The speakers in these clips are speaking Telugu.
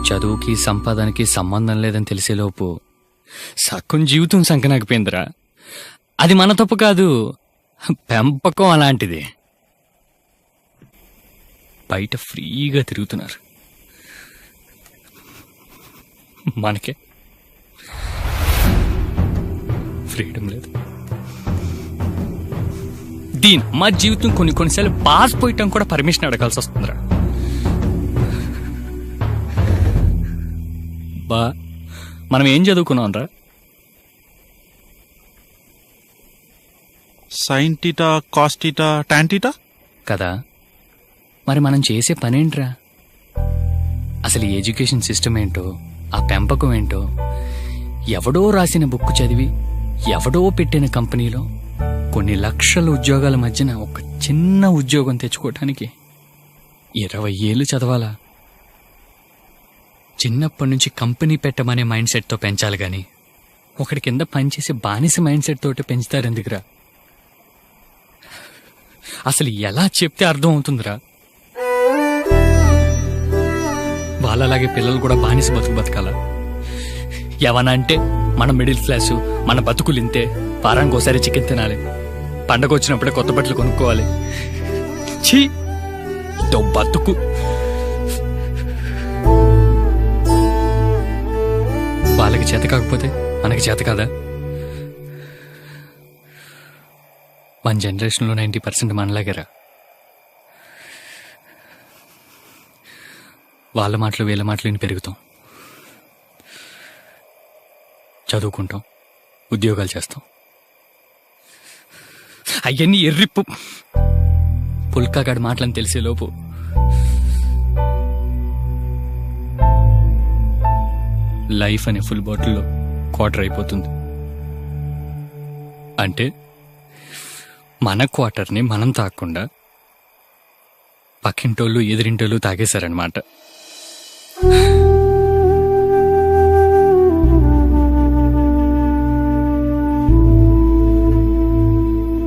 చదువుకి సంపాదనకి సంబంధం లేదని తెలిసేలోపు సగం జీవితం సంకనాకపోయిందిరా. అది మన తప్పు కాదు, పెంపకం అలాంటిది. బయట ఫ్రీగా తిరుగుతున్నారు, మనకే ఫ్రీడమ్ లేదు. మా జీవితం కొన్నిసార్లు పాస్ పోయటం కూడా పర్మిషన్ అడగాల్సి వస్తుందిరా. బా మనం ఏం చదువుకున్నాం రా? Sine theta, cos theta, tan theta కదా. మరి మనం చేసే పనేంట్రా? అసలు ఈ ఎడ్యుకేషన్ సిస్టమ్ ఏంటో, ఆ పెంపకం ఏంటో, ఎవడో రాసిన బుక్ చదివి ఎవడో పెట్టిన కంపెనీలో కొన్ని లక్షల ఉద్యోగాల మధ్యన ఒక చిన్న ఉద్యోగం తెచ్చుకోవటానికి 20 ఏళ్ళు చదవాలా? చిన్నప్పటి నుంచి కంపెనీ పెట్టమనే మైండ్ సెట్తో పెంచాలి గాని ఒకటి కింద పనిచేసే బానిస మైండ్ సెట్ తోటి పెంచుతారు ఎందుకురా? అసలు ఎలా చెప్తే అర్థం అవుతుందిరా? వాళ్ళలాగే పిల్లలు కూడా బానిస బతకాల. ఏమనంటే మన మిడిల్ క్లాసు, మన బతుకులు ఇంతే, వారానికి ఒకసారి చికెన్ తినాలి, పండగ వచ్చినప్పుడే కొత్త బట్టలు కొనుక్కోవాలి. ఛీ, ఇదో బతుకు. వాళ్ళకి చేత కాకపోతే మనకి చేత కాదా? మన జనరేషన్లో 90% మనలాగేరా. వాళ్ళ మాటలు వీళ్ళ మాటలు విని పెరుగుతాం, చదువుకుంటాం, ఉద్యోగాలు చేస్తాం. అవన్నీ ఎర్రిప్పు పుల్కాగాడి మాటలని తెలిసేలోపు లైఫ్ అనే ఫుల్ బాటిల్లో క్వార్టర్ అయిపోతుంది. అంటే మన క్వార్టర్ని మనం తాగకుండా పక్కింటోళ్ళు ఎదిరింటోళ్ళు తాగేశారనమాట.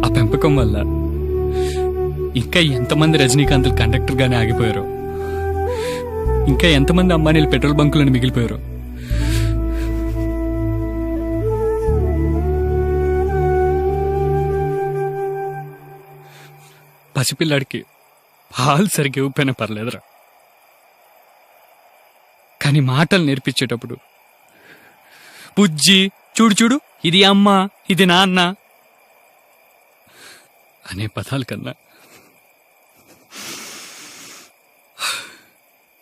ఆ పెంపకం వల్ల ఇంకా ఎంతమంది రజనీకాంత్లు కండక్టర్ గానే ఆగిపోయారో, ఇంకా ఎంతమంది అంబానీలు పెట్రోల్ బంకులను మిగిలిపోయారో. పసిపిల్లాడికి పాలు సరిగ్గా ఇవ్వకపోయినా పర్లేదురా, కానీ మాటలు నేర్పించేటప్పుడు బుజ్జి, చూడు చూడు, ఇది అమ్మ, ఇది నాన్న అనే పదాల కన్నా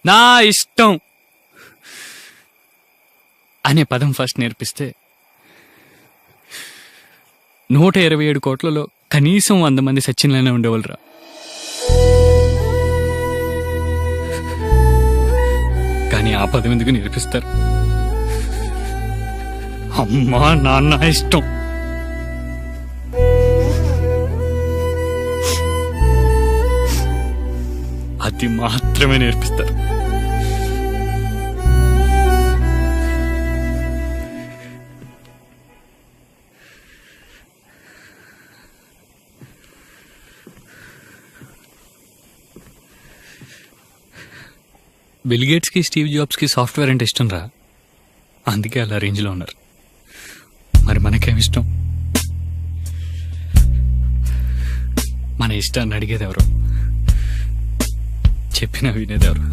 నా ఇష్టం అనే పదం ఫస్ట్ నేర్పిస్తే 127 కోట్లలో కనీసం 100 మంది సచిన్లోనే ఉండేవాళ్ళరా. కానీ ఆ పదం ఎందుకు నేర్పిస్తారు? అమ్మా నాన్న ఇష్టం. అది మాత్రమే నేర్పిస్తారు. బిల్ గేట్స్కి, స్టీవ్ జాబ్స్కి సాఫ్ట్వేర్ అంటే ఇష్టం రా, అందుకే అలా రేంజ్లో ఉన్నారు. మరి మనకేం ఇష్టం? మన ఇష్టాన్ని అడిగేది ఎవరు, చెప్పినా వినేది ఎవరు?